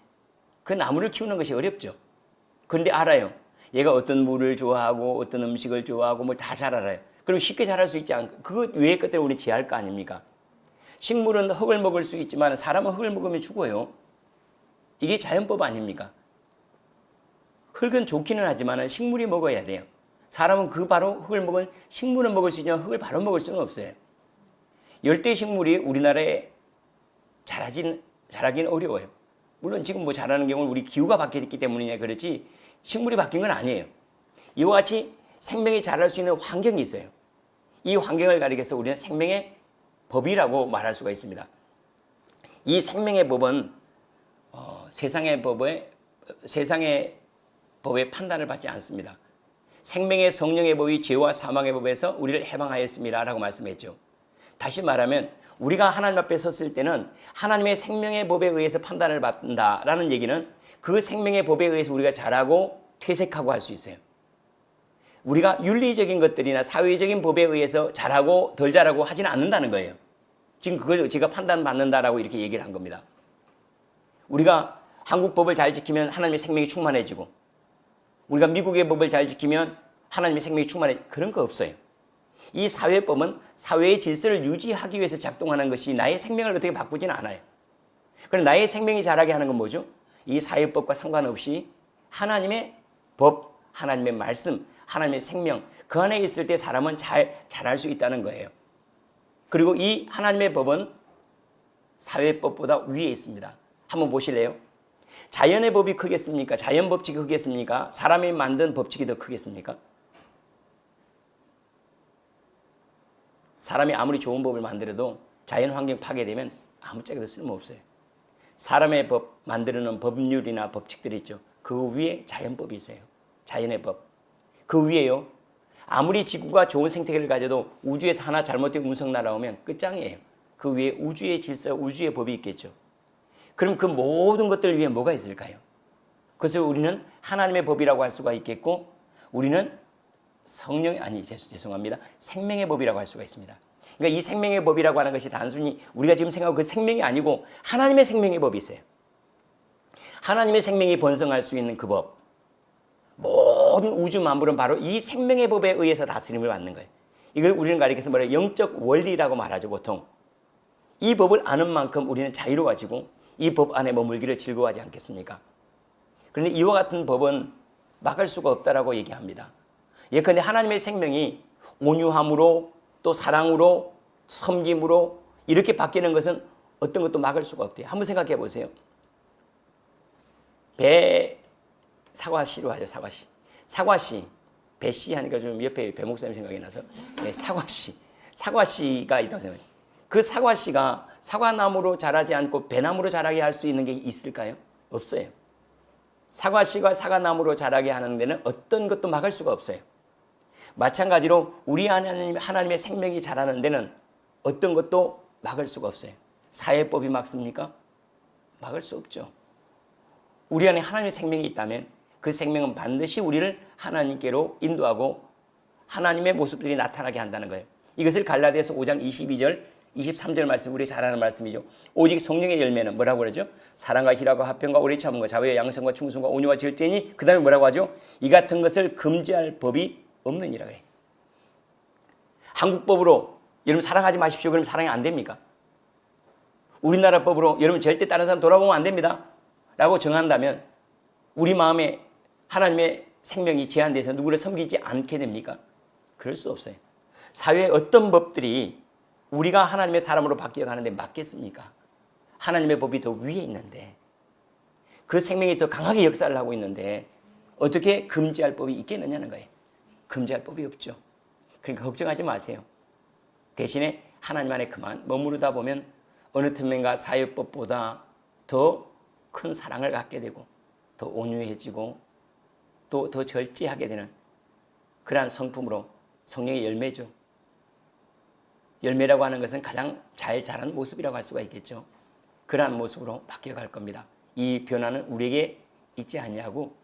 그 나무를 키우는 것이 어렵죠. 그런데 알아요. 얘가 어떤 물을 좋아하고 어떤 음식을 좋아하고 뭘 다 잘 알아요. 그럼 쉽게 자랄 수 있지 않고 그것 외의 것들을 우리 지할 거 아닙니까? 식물은 흙을 먹을 수 있지만 사람은 흙을 먹으면 죽어요. 이게 자연법 아닙니까? 흙은 좋기는 하지만 식물이 먹어야 돼요. 사람은 그 바로 흙을 먹은 식물은 먹을 수 있지만 흙을 바로 먹을 수는 없어요. 열대 식물이 우리나라에 자라긴 어려워요. 물론 지금 뭐 자라는 경우는 우리 기후가 바뀌었기 때문이냐 그렇지 식물이 바뀐 건 아니에요. 이와 같이 생명이 자랄 수 있는 환경이 있어요. 이 환경을 가리켜서 우리는 생명의 법이라고 말할 수가 있습니다. 이 생명의 법은 세상의 법에 판단을 받지 않습니다. 생명의 성령의 법이 죄와 사망의 법에서 우리를 해방하였습니다 라고 말씀했죠. 다시 말하면 우리가 하나님 앞에 섰을 때는 하나님의 생명의 법에 의해서 판단을 받는다라는 얘기는 그 생명의 법에 의해서 우리가 자라고 퇴색하고 할 수 있어요. 우리가 윤리적인 것들이나 사회적인 법에 의해서 자라고 덜 자라고 하지는 않는다는 거예요. 지금 그걸 제가 판단받는다라고 이렇게 얘기를 한 겁니다. 우리가 한국 법을 잘 지키면 하나님의 생명이 충만해지고 우리가 미국의 법을 잘 지키면 하나님의 생명이 충만해 그런 거 없어요. 이 사회법은 사회의 질서를 유지하기 위해서 작동하는 것이 나의 생명을 어떻게 바꾸지는 않아요. 그럼 나의 생명이 자라게 하는 건 뭐죠? 이 사회법과 상관없이 하나님의 법, 하나님의 말씀, 하나님의 생명 그 안에 있을 때 사람은 잘 자랄 수 있다는 거예요. 그리고 이 하나님의 법은 사회법보다 위에 있습니다. 한번 보실래요? 자연의 법이 크겠습니까? 자연 법칙이 크겠습니까? 사람이 만든 법칙이 더 크겠습니까? 사람이 아무리 좋은 법을 만들어도 자연 환경 파괴되면 아무짝에도 쓸모없어요. 사람의 법, 만들어놓은 법률이나 법칙들이 있죠. 그 위에 자연법이 있어요. 자연의 법. 그 위에요. 아무리 지구가 좋은 생태계를 가져도 우주에서 하나 잘못된 운석 날아오면 끝장이에요. 그 위에 우주의 질서, 우주의 법이 있겠죠. 그럼 그 모든 것들 위에 뭐가 있을까요? 그래서 우리는 하나님의 법이라고 할 수가 있겠고 우리는 죄송합니다. 생명의 법이라고 할 수가 있습니다. 그러니까 이 생명의 법이라고 하는 것이 단순히 우리가 지금 생각하고 그 생명이 아니고 하나님의 생명의 법이 있어요. 하나님의 생명이 번성할 수 있는 그 법. 모든 우주 만물은 바로 이 생명의 법에 의해서 다스림을 받는 거예요. 이걸 우리는 가리켜서 뭐래요? 영적 원리라고 말하죠, 보통. 이 법을 아는 만큼 우리는 자유로워지고 이 법 안에 머물기를 즐거워하지 않겠습니까? 그런데 이와 같은 법은 막을 수가 없다라고 얘기합니다. 예컨대 하나님의 생명이 온유함으로 또 사랑으로 섬김으로 이렇게 바뀌는 것은 어떤 것도 막을 수가 없대요. 한번 생각해 보세요. 사과씨로 하죠. 사과씨. 사과씨. 배씨 하니까 좀 옆에 배 목사님 생각이 나서 사과씨. 사과씨가 있다고 생각해요. 그 사과씨가 사과나무로 자라지 않고 배나무로 자라게 할 수 있는 게 있을까요? 없어요. 사과씨가 사과나무로 자라게 하는 데는 어떤 것도 막을 수가 없어요. 마찬가지로 우리 하나님의 생명이 자라는 데는 어떤 것도 막을 수가 없어요. 사회법이 막습니까? 막을 수 없죠. 우리 안에 하나님의 생명이 있다면 그 생명은 반드시 우리를 하나님께로 인도하고 하나님의 모습들이 나타나게 한다는 거예요. 이것을 갈라디아서 5장 22절 23절 말씀, 우리 잘 아는 말씀이죠. 오직 성령의 열매는 뭐라고 그러죠? 사랑과 희락과 화평과 오래 참음과 자비와 양성과 충성과 온유와 절제니 그 다음에 뭐라고 하죠? 이 같은 것을 금지할 법이 없느니라 해요. 한국법으로 여러분 사랑하지 마십시오. 그럼 사랑이 안 됩니까? 우리나라 법으로 여러분 절대 다른 사람 돌아보면 안 됩니다. 라고 정한다면 우리 마음에 하나님의 생명이 제한돼서 누구를 섬기지 않게 됩니까? 그럴 수 없어요. 사회의 어떤 법들이 우리가 하나님의 사람으로 바뀌어가는데 맞겠습니까? 하나님의 법이 더 위에 있는데 그 생명이 더 강하게 역사를 하고 있는데 어떻게 금지할 법이 있겠느냐는 거예요. 금지할 법이 없죠. 그러니까 걱정하지 마세요. 대신에 하나님 안에 그만 머무르다 보면 어느 틈엔가 사회법보다 더 큰 사랑을 갖게 되고 더 온유해지고 또 더 절제하게 되는 그러한 성품으로 성령의 열매죠. 열매라고 하는 것은 가장 잘 자란 모습이라고 할 수가 있겠죠. 그러한 모습으로 바뀌어갈 겁니다. 이 변화는 우리에게 있지 않냐고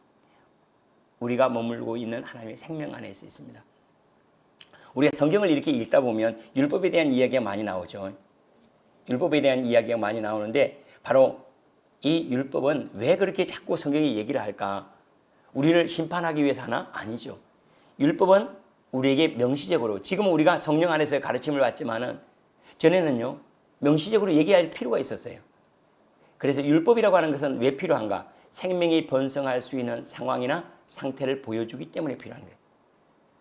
우리가 머물고 있는 하나님의 생명 안에 있습니다. 우리가 성경을 이렇게 읽다 보면 율법에 대한 이야기가 많이 나오죠. 율법에 대한 이야기가 많이 나오는데 바로 이 율법은 왜 그렇게 자꾸 성경이 얘기를 할까? 우리를 심판하기 위해서 하나? 아니죠. 율법은 우리에게 명시적으로 지금 우리가 성령 안에서 가르침을 받지만은 전에는요 명시적으로 얘기할 필요가 있었어요. 그래서 율법이라고 하는 것은 왜 필요한가? 생명이 번성할 수 있는 상황이나 상태를 보여주기 때문에 필요한 거예요.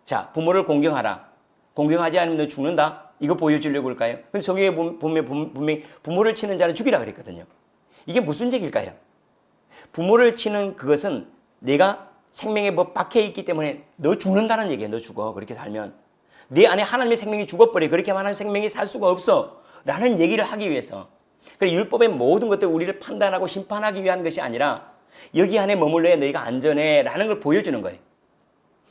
자, 부모를 공경하라. 공경하지 않으면 너 죽는다. 이거 보여주려고 할까요? 근데 성경에 보면 분명히 부모를 치는 자는 죽이라 그랬거든요. 이게 무슨 얘기일까요? 부모를 치는 그것은 내가 생명의 법 밖에 있기 때문에 너 죽는다는 얘기예요. 너 죽어. 그렇게 살면. 네 안에 하나님의 생명이 죽어버려. 그렇게 하면 하나님의 생명이 살 수가 없어. 라는 얘기를 하기 위해서. 그래서 율법의 모든 것들 우리를 판단하고 심판하기 위한 것이 아니라 여기 안에 머물러야 너희가 안전해. 라는 걸 보여주는 거예요.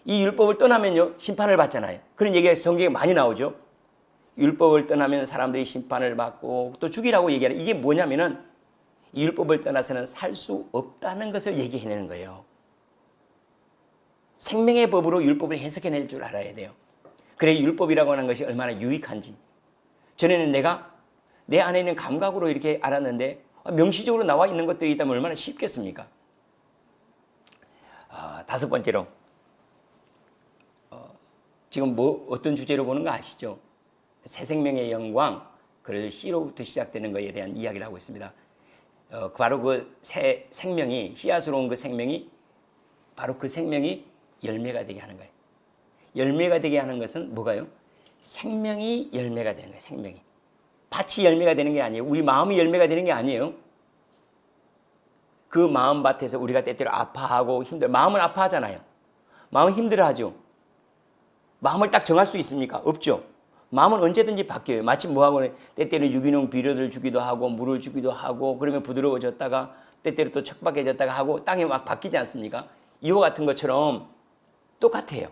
이 율법을 떠나면요 심판을 받잖아요. 그런 얘기가 성경에 많이 나오죠. 율법을 떠나면 사람들이 심판을 받고 또 죽이라고 얘기하는 이게 뭐냐면은 이 율법을 떠나서는 살 수 없다는 것을 얘기해내는 거예요. 생명의 법으로 율법을 해석해낼 줄 알아야 돼요. 그래 율법이라고 하는 것이 얼마나 유익한지. 전에는 내가 내 안에 있는 감각으로 이렇게 알았는데 명시적으로 나와 있는 것들이 있다면 얼마나 쉽겠습니까? 다섯 번째로 지금 어떤 주제로 보는 거 아시죠? 새 생명의 영광, 그래서 C로부터 시작되는 것에 대한 이야기를 하고 있습니다. 바로 그 새 생명이 씨앗으로 온 그 생명이 바로 그 생명이 열매가 되게 하는 거예요. 열매가 되게 하는 것은 뭐가요? 생명이 열매가 되는 거예요. 생명이. 밭이 열매가 되는 게 아니에요. 우리 마음이 열매가 되는 게 아니에요. 그 마음밭에서 우리가 때때로 아파하고 힘들어. 마음은 아파하잖아요. 마음은 힘들어하죠. 마음을 딱 정할 수 있습니까? 없죠. 마음은 언제든지 바뀌어요. 마치 뭐하고 때때로 유기농 비료를 주기도 하고 물을 주기도 하고 그러면 부드러워졌다가 때때로 또 척박해졌다가 하고 땅이 막 바뀌지 않습니까? 이와 같은 것처럼 똑같아요.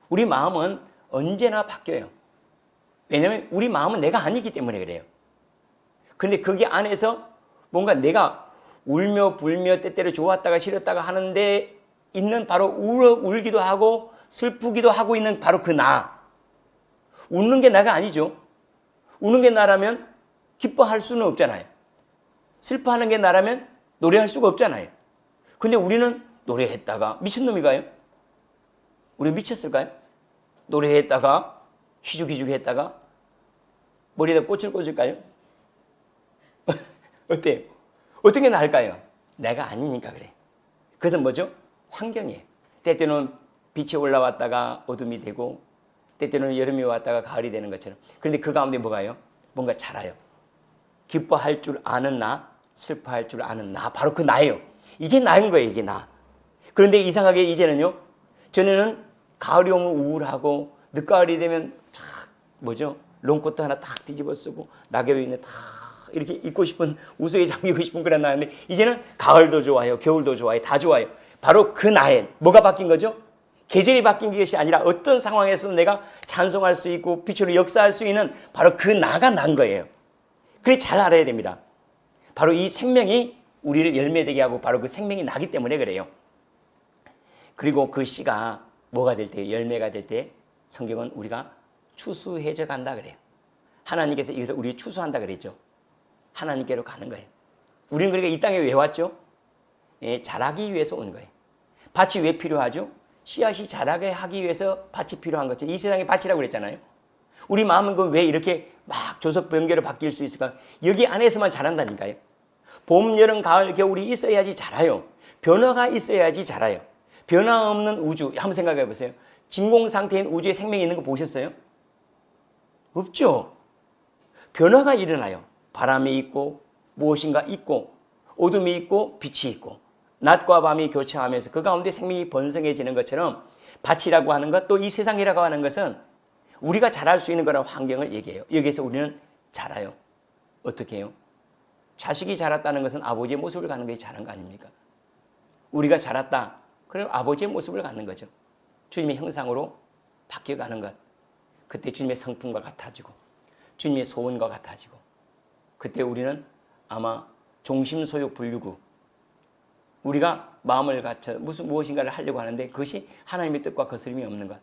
우리 마음은 언제나 바뀌어요. 왜냐하면 우리 마음은 내가 아니기 때문에 그래요. 그런데 거기 안에서 뭔가 내가 울며 불며 때때로 좋았다가 싫었다가 하는데 있는 바로 울기도 하고 슬프기도 하고 있는 바로 그 나. 웃는 게 나가 아니죠. 우는 게 나라면 기뻐할 수는 없잖아요. 슬퍼하는 게 나라면 노래할 수가 없잖아요. 근데 우리는 노래했다가 미친놈이가요? 우리 미쳤을까요? 노래했다가 희죽희죽 했다가 머리에다 꽃을 꽂을까요? 어때요? 어떤 게 나을까요? 내가 아니니까 그래. 그것은 뭐죠? 환경이에요. 때때는 빛이 올라왔다가 어둠이 되고 때때는 여름이 왔다가 가을이 되는 것처럼. 그런데 그 가운데 뭐가요? 뭔가 자라요. 기뻐할 줄 아는 나, 슬퍼할 줄 아는 나. 바로 그 나예요. 이게 나인 거예요. 이게 나. 그런데 이상하게 이제는요. 전에는 가을이 오면 우울하고 늦가을이 되면 탁 뭐죠? 롱코트 하나 탁 뒤집어 쓰고 낙엽이 있는 탁 이렇게 입고 싶은 우수에 잠기고 싶은 그런 나인데 이제는 가을도 좋아요. 겨울도 좋아요. 다 좋아요. 바로 그 나에 뭐가 바뀐 거죠? 계절이 바뀐 것이 아니라 어떤 상황에서도 내가 찬송할 수 있고 빛으로 역사할 수 있는 바로 그 나가 난 거예요. 그래 잘 알아야 됩니다. 바로 이 생명이 우리를 열매되게 하고 바로 그 생명이 나기 때문에 그래요. 그리고 그 씨가 뭐가 될 때, 열매가 될 때 성경은 우리가 추수해져 간다 그래요. 하나님께서 이것을 우리 추수한다 그랬죠. 하나님께로 가는 거예요. 우리는 그러니까 이 땅에 왜 왔죠? 예, 자라기 위해서 온 거예요. 밭이 왜 필요하죠? 씨앗이 자라게 하기 위해서 밭이 필요한 거죠. 이 세상에 밭이라고 그랬잖아요. 우리 마음은 그 왜 이렇게 막 조석 변개로 바뀔 수 있을까? 여기 안에서만 자란다니까요. 봄, 여름, 가을, 겨울이 있어야지 자라요. 변화가 있어야지 자라요. 변화 없는 우주, 한번 생각해 보세요. 진공 상태인 우주에 생명이 있는 거 보셨어요? 없죠. 변화가 일어나요. 바람이 있고 무엇인가 있고 어둠이 있고 빛이 있고 낮과 밤이 교차하면서 그 가운데 생명이 번성해지는 것처럼 밭이라고 하는 것, 또 이 세상이라고 하는 것은 우리가 자랄 수 있는 그런 환경을 얘기해요. 여기에서 우리는 자라요. 어떻게 해요? 자식이 자랐다는 것은 아버지의 모습을 갖는 것이 자란 거 아닙니까? 우리가 자랐다. 그럼 아버지의 모습을 갖는 거죠. 주님의 형상으로 바뀌어가는 것. 그때 주님의 성품과 같아지고 주님의 소원과 같아지고 그때 우리는 아마 종심소욕 불유구 우리가 마음을 갖춰 무엇인가를 하려고 하는데 그것이 하나님의 뜻과 거스름이 없는 것.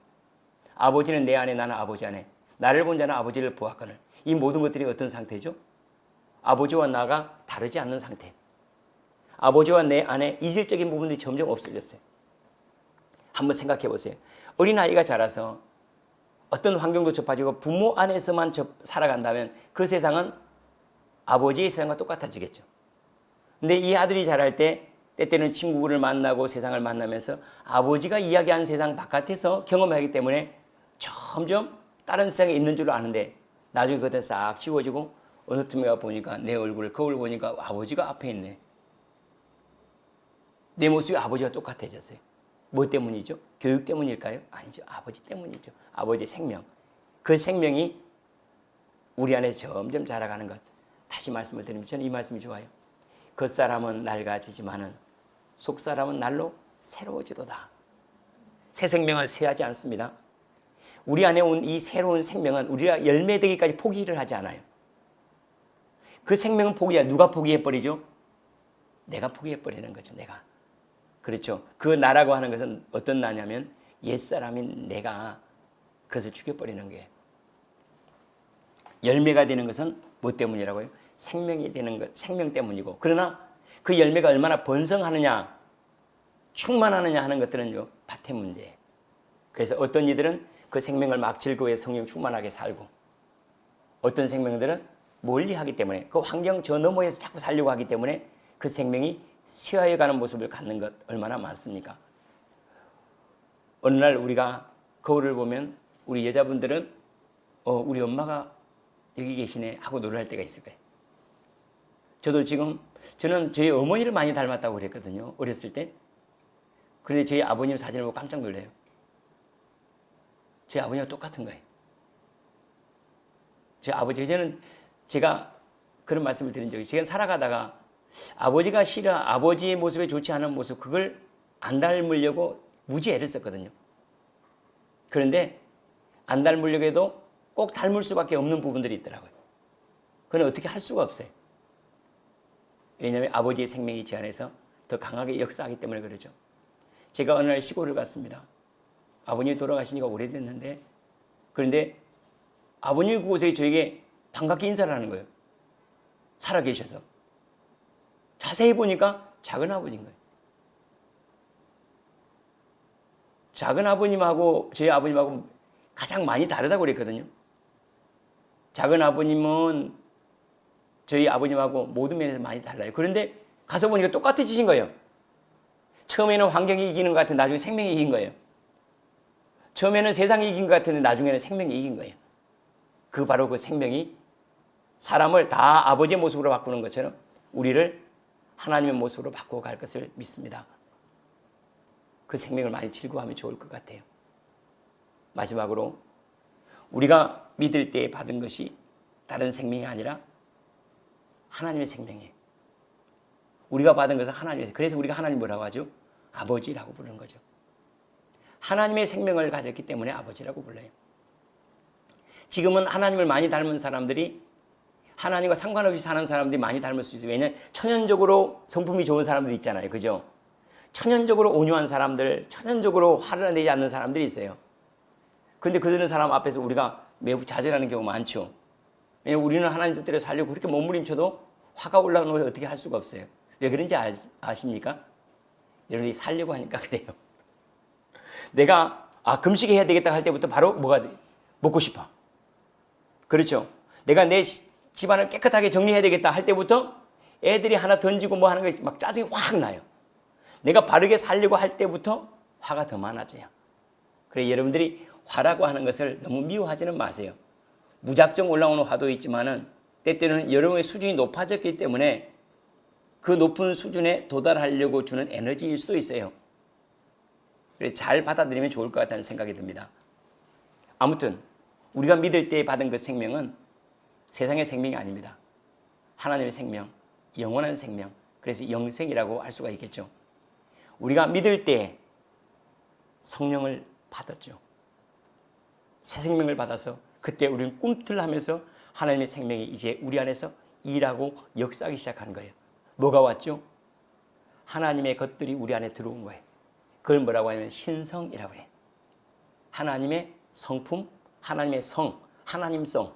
아버지는 내 안에 나는 아버지 안에 나를 본 자는 아버지를 보았거늘. 이 모든 것들이 어떤 상태죠? 아버지와 나가 다르지 않는 상태. 아버지와 내 안에 이질적인 부분들이 점점 없어졌어요. 한번 생각해 보세요. 어린아이가 자라서 어떤 환경도 접하지고 부모 안에서만 살아간다면 그 세상은 아버지의 세상과 똑같아지겠죠. 근데 이 아들이 자랄 때 때때는 친구를 만나고 세상을 만나면서 아버지가 이야기한 세상 바깥에서 경험하기 때문에 점점 다른 세상에 있는 줄 아는데 나중에 그것은 싹 지워지고 어느 틈에 보니까 내 얼굴을 거울 보니까 아버지가 앞에 있네. 내 모습이 아버지와 똑같아졌어요. 뭐 때문이죠? 교육 때문일까요? 아니죠. 아버지 때문이죠. 아버지의 생명. 그 생명이 우리 안에 점점 자라가는 것. 다시 말씀을 드리면 저는 이 말씀이 좋아요. 겉사람은 낡아지지만은 속사람은 날로 새로워지도다. 새 생명은 쇠하지 않습니다. 우리 안에 온 이 새로운 생명은 우리가 열매되기까지 포기를 하지 않아요. 그 생명은 포기야. 누가 포기해버리죠? 내가 포기해버리는 거죠. 내가. 그렇죠. 그 나라고 하는 것은 어떤 나냐면 옛사람인 내가 그것을 죽여버리는 거예요. 열매가 되는 것은 뭐 때문이라고요? 생명이 되는 것, 생명 때문이고 그러나 그 열매가 얼마나 번성하느냐 충만하느냐 하는 것들은요 밭의 문제예요. 그래서 어떤 이들은 그 생명을 막 즐거워해 성령 충만하게 살고 어떤 생명들은 멀리하기 때문에 그 환경 저 너머에서 자꾸 살려고 하기 때문에 그 생명이 쇠하여가는 모습을 갖는 것 얼마나 많습니까? 어느 날 우리가 거울을 보면 우리 여자분들은 우리 엄마가 여기 계시네 하고 노래할 때가 있을 거예요. 저도 지금 저는 저희 어머니를 많이 닮았다고 그랬거든요. 어렸을 때. 그런데 저희 아버님 사진을 보고 깜짝 놀라요. 저희 아버님과 똑같은 거예요. 저희 아버지, 저는 제가 그런 말씀을 드린 적이, 제가 살아가다가 아버지가 싫어, 아버지의 모습에 좋지 않은 모습, 그걸 안 닮으려고 무지 애를 썼거든요. 그런데 안 닮으려고 해도 꼭 닮을 수밖에 없는 부분들이 있더라고요. 그건 어떻게 할 수가 없어요. 왜냐하면 아버지의 생명이 제 안에서 더 강하게 역사하기 때문에 그러죠. 제가 어느 날 시골을 갔습니다. 아버님이 돌아가신 지가 오래됐는데, 그런데 아버님이 그곳에 저에게 반갑게 인사를 하는 거예요. 살아계셔서. 자세히 보니까 작은 아버지인 거예요. 작은 아버님하고 저희 아버님하고 가장 많이 다르다고 그랬거든요. 작은 아버님은 저희 아버님하고 모든 면에서 많이 달라요. 그런데 가서 보니까 똑같으신 거예요. 처음에는 환경이 이기는 것 같은데 나중에 생명이 이긴 거예요. 처음에는 세상이 이긴 것 같은데 나중에는 생명이 이긴 거예요. 바로 그 생명이 사람을 다 아버지의 모습으로 바꾸는 것처럼 우리를 하나님의 모습으로 바꾸어 갈 것을 믿습니다. 그 생명을 많이 즐거워하면 좋을 것 같아요. 마지막으로 우리가 믿을 때 받은 것이 다른 생명이 아니라 하나님의 생명이에요. 우리가 받은 것은 하나님의, 그래서 우리가 하나님 뭐라고 하죠? 아버지라고 부르는 거죠. 하나님의 생명을 가졌기 때문에 아버지라고 불러요. 지금은 하나님을 많이 닮은 사람들이 하나님과 상관없이 사는 사람들이 많이 닮을 수 있어요. 왜냐하면 천연적으로 성품이 좋은 사람들이 있잖아요. 그죠? 천연적으로 온유한 사람들, 천연적으로 화를 내지 않는 사람들이 있어요. 그런데 그런 사람 앞에서 우리가 매우 좌절하는 경우가 많죠. 왜냐하면 우리는 하나님 뜻대로 살려고 그렇게 몸부림쳐도 화가 올라오는 걸 어떻게 할 수가 없어요. 왜 그런지 아십니까? 여러분이 살려고 하니까 그래요. 내가 금식해야 되겠다 할 때부터 바로 뭐가 돼? 먹고 싶어. 그렇죠. 내가 내 집안을 깨끗하게 정리해야 되겠다 할 때부터 애들이 하나 던지고 뭐 하는 게 막 짜증이 확 나요. 내가 바르게 살려고 할 때부터 화가 더 많아져요. 그래서 여러분들이 화라고 하는 것을 너무 미워하지는 마세요. 무작정 올라오는 화도 있지만은 때때로는 여러분의 수준이 높아졌기 때문에 그 높은 수준에 도달하려고 주는 에너지일 수도 있어요. 그래서 잘 받아들이면 좋을 것 같다는 생각이 듭니다. 아무튼 우리가 믿을 때 받은 그 생명은 세상의 생명이 아닙니다. 하나님의 생명, 영원한 생명, 그래서 영생이라고 할 수가 있겠죠. 우리가 믿을 때 성령을 받았죠. 새 생명을 받아서 그때 우리는 꿈틀하면서 하나님의 생명이 이제 우리 안에서 일하고 역사하기 시작한 거예요. 뭐가 왔죠? 하나님의 것들이 우리 안에 들어온 거예요. 그걸 뭐라고 하냐면 신성이라고 해요. 하나님의 성품, 하나님의 성, 하나님성.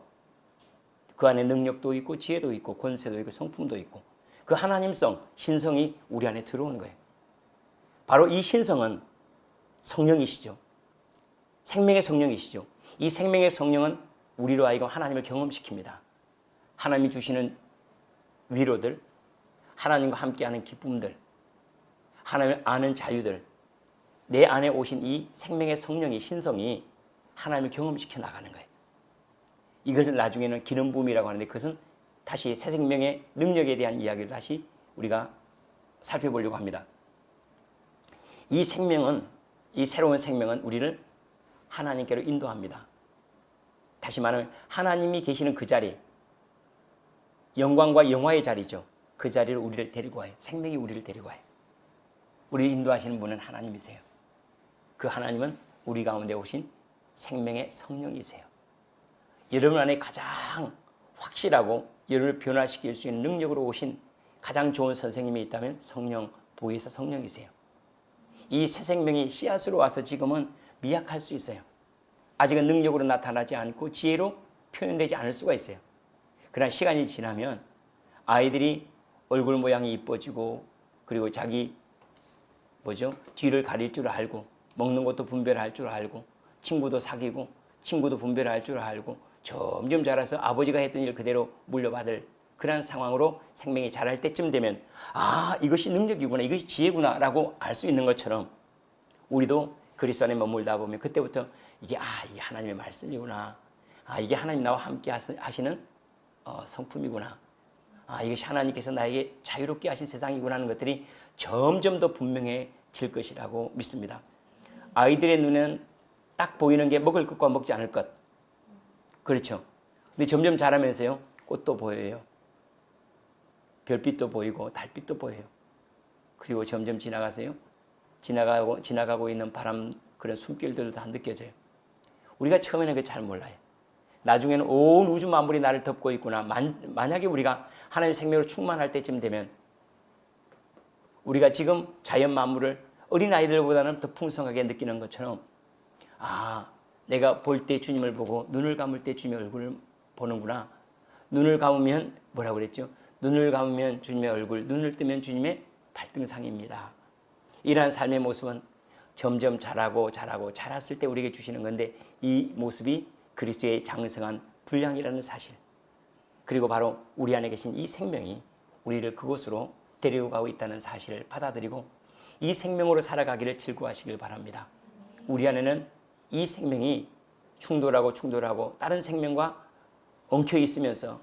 그 안에 능력도 있고 지혜도 있고 권세도 있고 성품도 있고 그 하나님성, 신성이 우리 안에 들어오는 거예요. 바로 이 신성은 성령이시죠. 생명의 성령이시죠. 이 생명의 성령은 우리로 하여금 하나님을 경험시킵니다. 하나님이 주시는 위로들, 하나님과 함께하는 기쁨들, 하나님을 아는 자유들, 내 안에 오신 이 생명의 성령의 신성이 하나님을 경험시켜 나가는 거예요. 이것을 나중에는 기름 부음이라고 하는데 그것은 다시 새 생명의 능력에 대한 이야기를 다시 우리가 살펴보려고 합니다. 이 생명은, 이 새로운 생명은 우리를 하나님께로 인도합니다. 다시 말하면 하나님이 계시는 그 자리, 영광과 영화의 자리죠. 그 자리로 우리를 데리고 와요. 생명이 우리를 데리고 와요. 우리를 인도하시는 분은 하나님이세요. 그 하나님은 우리 가운데 오신 생명의 성령이세요. 여러분 안에 가장 확실하고 여러분을 변화시킬 수 있는 능력으로 오신 가장 좋은 선생님이 있다면 성령, 보혜사 성령이세요. 이 새 생명이 씨앗으로 와서 지금은 미약할 수 있어요. 아직은 능력으로 나타나지 않고 지혜로 표현되지 않을 수가 있어요. 그러나 시간이 지나면 아이들이 얼굴 모양이 이뻐지고 그리고 자기 뒤를 가릴 줄 알고 먹는 것도 분별할 줄 알고 친구도 사귀고 친구도 분별할 줄 알고 점점 자라서 아버지가 했던 일 그대로 물려받을 그러한 상황으로 생명이 자랄 때쯤 되면 아, 이것이 능력이구나, 이것이 지혜구나 라고 알 수 있는 것처럼 우리도 그리스도 안에 머물다 보면 그때부터 이게 이게 하나님의 말씀이구나, 이게 하나님 나와 함께 하시는 성품이구나, 이것이 하나님께서 나에게 자유롭게 하신 세상이구나 하는 것들이 점점 더 분명해질 것이라고 믿습니다. 아이들의 눈에는 딱 보이는 게 먹을 것과 먹지 않을 것, 그렇죠. 근데 점점 자라면서요, 꽃도 보여요, 별빛도 보이고 달빛도 보여요. 그리고 점점 지나가세요, 지나가고 있는 바람, 그런 숨결들도 다 느껴져요. 우리가 처음에는 그걸 잘 몰라요. 나중에는 온 우주 만물이 나를 덮고 있구나. 만약에 우리가 하나님의 생명으로 충만할 때쯤 되면 우리가 지금 자연 만물을 어린아이들보다는 더 풍성하게 느끼는 것처럼 내가 볼 때 주님을 보고 눈을 감을 때 주님의 얼굴을 보는구나. 눈을 감으면 뭐라고 그랬죠? 눈을 감으면 주님의 얼굴, 눈을 뜨면 주님의 발등상입니다. 이러한 삶의 모습은 점점 자랐을 때 우리에게 주시는 건데 이 모습이 그리스도의 장성한 분량이라는 사실, 그리고 바로 우리 안에 계신 이 생명이 우리를 그곳으로 데리고 가고 있다는 사실을 받아들이고 이 생명으로 살아가기를 즐거워하시길 바랍니다. 우리 안에는 이 생명이 충돌하고 다른 생명과 엉켜 있으면서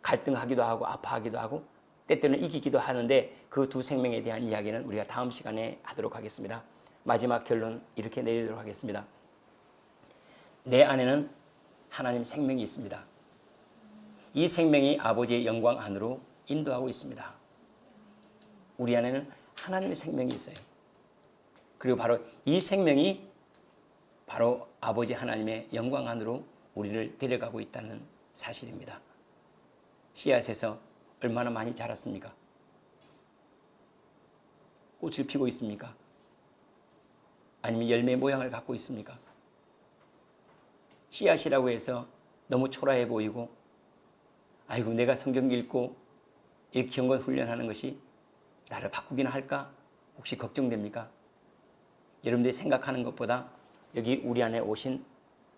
갈등하기도 하고 아파하기도 하고 때때로는 이기기도 하는데 그 두 생명에 대한 이야기는 우리가 다음 시간에 하도록 하겠습니다. 마지막 결론 이렇게 내리도록 하겠습니다. 내 안에는 하나님 생명이 있습니다. 이 생명이 아버지의 영광 안으로 인도하고 있습니다. 우리 안에는 하나님의 생명이 있어요. 그리고 바로 이 생명이 바로 아버지 하나님의 영광 안으로 우리를 데려가고 있다는 사실입니다. 씨앗에서 얼마나 많이 자랐습니까? 꽃을 피고 있습니까? 아니면 열매 모양을 갖고 있습니까? 씨앗이라고 해서 너무 초라해 보이고 아이고 내가 성경 읽고 이렇게 경건 훈련하는 것이 나를 바꾸기나 할까? 혹시 걱정됩니까? 여러분들이 생각하는 것보다 여기 우리 안에 오신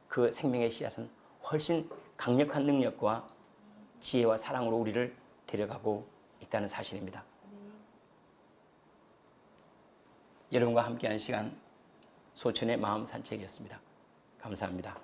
그 생명의 씨앗은 훨씬 강력한 능력과 지혜와 사랑으로 우리를 데려가고 있다는 사실입니다. 여러분과 함께한 시간 소천의 마음 산책이었습니다. 감사합니다.